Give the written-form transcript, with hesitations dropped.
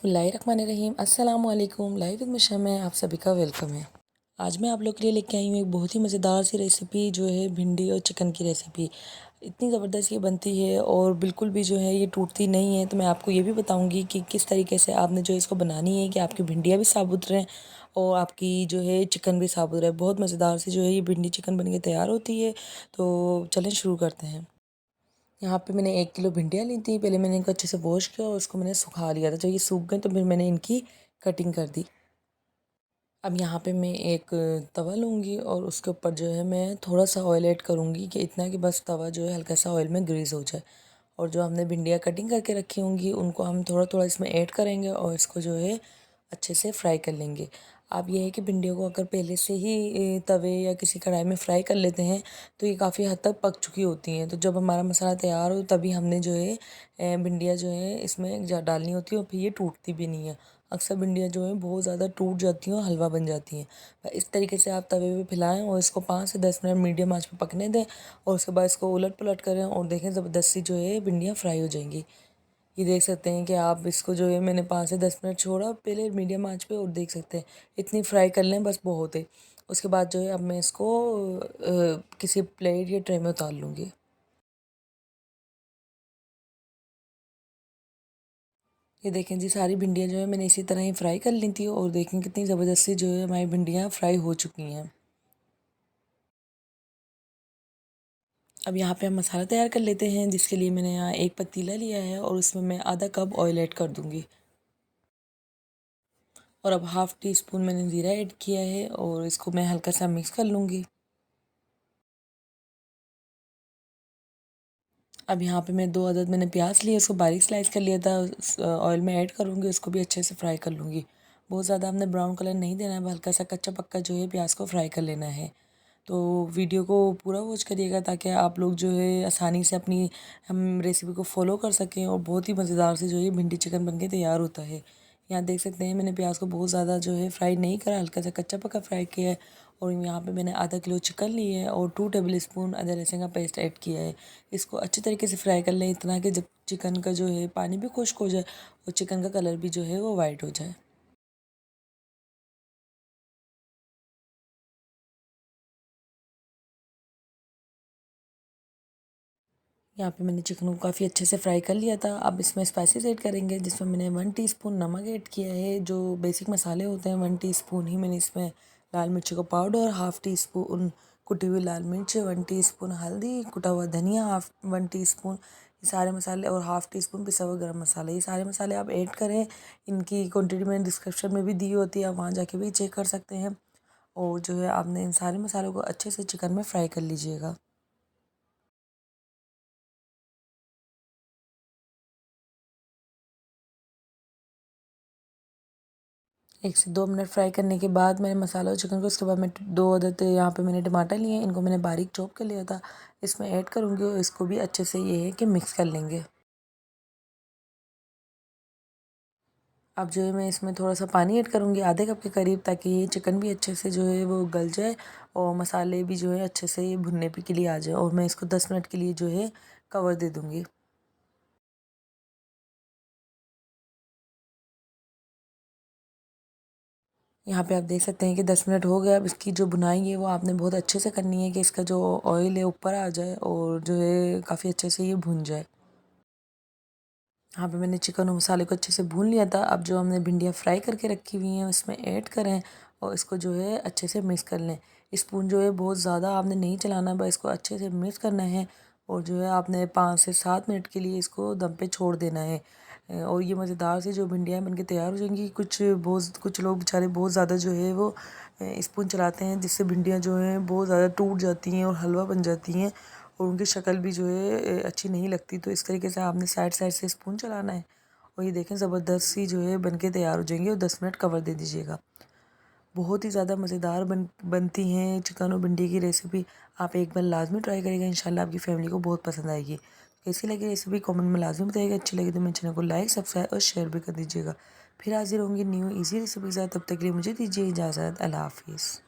बिस्मिल्लाहिर्रहमानिर्रहीम। अस्सलाम वालेकुम। लाइव विद मिशा में आप सभी का वेलकम है। आज मैं आप लोग के लिए लेके आई हूँ एक बहुत ही मज़ेदार सी रेसिपी जो है भिंडी और चिकन की रेसिपी। इतनी ज़बरदस्त ये बनती है और बिल्कुल भी जो है ये टूटती नहीं है। तो मैं आपको ये भी बताऊँगी कि किस तरीके से आपने जो इसको बनानी है कि आपकी भिंडियाँ भी साबुत रहें और आपकी जो है चिकन भी साबुत रहे। बहुत मज़ेदार सी जो है ये भिंडी चिकन बन के तैयार होती है। तो चलें शुरू करते हैं। यहाँ पे मैंने 1 किलो भिंडियाँ ली थी। पहले मैंने इनको अच्छे से वॉश किया और उसको मैंने सुखा लिया था। जब ये सूख गए तो फिर मैंने इनकी कटिंग कर दी। अब यहाँ पे मैं एक तवा लूँगी और उसके ऊपर जो है मैं थोड़ा सा ऑयल ऐड करूँगी कि इतना कि बस तवा जो है हल्का सा ऑयल में ग्रीस हो जाए। और जो हमने भिंडियाँ कटिंग करके रखी होंगी उनको हम थोड़ा थोड़ा इसमें ऐड करेंगे और इसको जो है अच्छे से फ्राई कर लेंगे। अब ये है कि भिंडियों को अगर पहले से ही तवे या किसी कढ़ाई में फ्राई कर लेते हैं तो ये काफ़ी हद तक पक चुकी होती हैं। तो जब हमारा मसाला तैयार हो तभी हमने जो है भिंडियाँ जो है इसमें डालनी होती है और फिर ये टूटती भी नहीं है। अक्सर भिंडियाँ जो हैं बहुत ज़्यादा टूट जाती हैं और हलवा बन जाती हैं। इस तरीके से आप तवे पे फैलाएं और इसको 5 से 10 मिनट मीडियम आंच पे पकने दें और उसके बाद इसको उलट पुलट करें और देखें ज़बरदस्त सी जो है भिंडियाँ फ्राई हो जाएंगी। ये देख सकते हैं कि आप इसको जो है मैंने 5 से 10 मिनट छोड़ा पहले मीडियम आंच पे और देख सकते हैं इतनी फ्राई कर लें बस बहुत है। उसके बाद जो है अब मैं इसको किसी प्लेट या ट्रे में उतार लूँगी। ये देखें जी सारी भिंडियाँ जो है मैंने इसी तरह ही फ्राई कर ली थी और देखें कितनी ज़बरदस्ती जो है हमारी भिंडियाँ फ्राई हो चुकी हैं। अब यहाँ पे हम मसाला तैयार कर लेते हैं जिसके लिए मैंने यहाँ एक पतीला लिया है और उसमें मैं आधा कप ऑयल ऐड कर दूँगी। और अब हाफ़ टी स्पून मैंने ज़ीरा ऐड किया है और इसको मैं हल्का सा मिक्स कर लूँगी। अब यहाँ पे मैं 2 अदद मैंने प्याज लिए उसको बारीक स्लाइस कर लिया था। ऑयल में ऐड करूँगी उसको भी अच्छे से फ्राई कर लूँगी। बहुत ज़्यादा हमने ब्राउन कलर नहीं देना है, हल्का सा कच्चा पक्का जो है प्याज को फ्राई कर लेना है। तो वीडियो को पूरा वॉच करिएगा ताकि आप लोग जो है आसानी से अपनी हम रेसिपी को फॉलो कर सकें और बहुत ही मज़ेदार से जो है भिंडी चिकन बनके तैयार होता है। यहाँ देख सकते हैं मैंने प्याज को बहुत ज़्यादा जो है फ्राई नहीं करा, हल्का सा कच्चा पक्का फ्राई किया है। और यहाँ पे मैंने आधा किलो चिकन ली है और 2 टेबल स्पून अदरक लहसुन का पेस्ट ऐड किया है। इसको अच्छी तरीके से फ्राई कर लें इतना कि जब चिकन का जो है पानी भी खुश्क हो जाए और चिकन का कलर भी जो है वो वाइट हो जाए। यहाँ पे मैंने चिकन को काफ़ी अच्छे से फ्राई कर लिया था। अब इसमें स्पाइसेस ऐड करेंगे जिसमें मैंने 1 टीस्पून नमक ऐड किया है। जो बेसिक मसाले होते हैं 1 टीस्पून ही मैंने इसमें लाल मिर्ची का पाउडर, हाफ़ टी स्पून कुटी हुई लाल मिर्च, 1 टीस्पून हल्दी, कुटा हुआ धनिया, 1 टीस्पून ये सारे मसाले और हाफ़ टी स्पून पिसा हुआ गरम मसाला। ये सारे मसाले आप ऐड करें। इनकी क्वांटिटी मैंने डिस्क्रिप्शन में भी दी होती है, आप वहाँ जाके भी चेक कर सकते हैं। और जो है आपने इन सारे मसालों को अच्छे से चिकन में फ्राई कर लीजिएगा। 1 से 2 मिनट फ्राई करने के बाद मैंने मसाला और चिकन को उसके बाद मैं 2 अदद यहाँ पे मैंने टमाटर लिए हैं, इनको मैंने बारीक चॉप कर लिया था। इसमें ऐड करूँगी और इसको भी अच्छे से ये है कि मिक्स कर लेंगे। अब जो है मैं इसमें थोड़ा सा पानी ऐड करूँगी आधे कप के करीब ताकि ये चिकन भी अच्छे से जो है वो गल जाए और मसाले भी जो है अच्छे से ये भुनने के लिए आ जाए और मैं इसको 10 मिनट के लिए जो है कवर दे दूँगी। यहाँ पे आप देख सकते हैं कि 10 मिनट हो गया। अब इसकी जो भुनाई है वो आपने बहुत अच्छे से करनी है कि इसका जो ऑयल है ऊपर आ जाए और जो है काफ़ी अच्छे से ये भुन जाए। यहाँ पे मैंने चिकन और मसाले को अच्छे से भून लिया था। अब जो हमने भिंडियाँ फ्राई करके रखी हुई हैं उसमें ऐड करें और इसको जो है अच्छे से मिक्स कर लें। स्पून जो है बहुत ज़्यादा आपने नहीं चलाना, बस इसको अच्छे से मिक्स करना है और जो है आपने 5 से 7 मिनट के लिए इसको दम पे छोड़ देना है। और ये मज़ेदार सी जो भिंडियाँ बन के तैयार हो जाएंगी। कुछ लोग बेचारे बहुत ज़्यादा जो है वो स्पून चलाते हैं जिससे भिंडियाँ जो हैं बहुत ज़्यादा टूट जाती हैं और हलवा बन जाती हैं और उनकी शक्ल भी जो है अच्छी नहीं लगती। तो इस तरीके से आपने साइड साइड से स्पून चलाना है और ये देखें ज़बरदस्त सी जो है बनके तैयार हो जाएंगी और 10 मिनट कवर दे दीजिएगा। बहुत ही ज़्यादा मज़ेदार बनती हैं चिकन और भिंडी की रेसिपी। आप एक बार लाजमी ट्राई करिएगा, इंशाल्लाह आपकी फैमिली को बहुत पसंद आएगी। कैसी लगी रेसिपी कमेंट में लाजमी बताइएगा। अच्छी लगी तो मेरे चैनल को लाइक सब्सक्राइब और शेयर भी कर दीजिएगा। फिर हाजिर होंगी न्यू ईजी रेसिपी के साथ, तब तक के लिए मुझे दीजिए इजाज़त। अल्लाह हाफिज़।